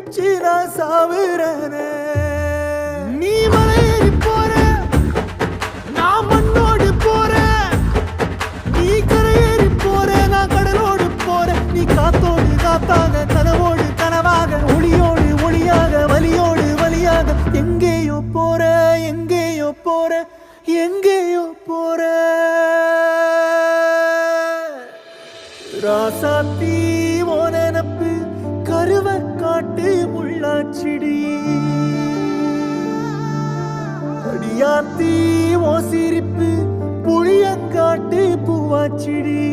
நினைச்சு நான் சாவுறேனே. நீ மலையேறி போற, நான் மண்ணோடு போறேன். நீ கரையேறி போற, நான் கடலோடு போறேன். நீ காத்தோடு காத்தாக, கனவோடு கனவாக, ஒளியோடு ஒளியாக, வலியோடு வலியாக, எங்கேயோ போற, எங்கேயோ போற, எங்கேயோ போற. ராசாத்தி ஓ நினப்பு கருவ காட்டு முள்ளாச்சிடி. அடியாத்தி ஓ சிரிப்பு புளியங்காட்டு பூவாச்சிடி.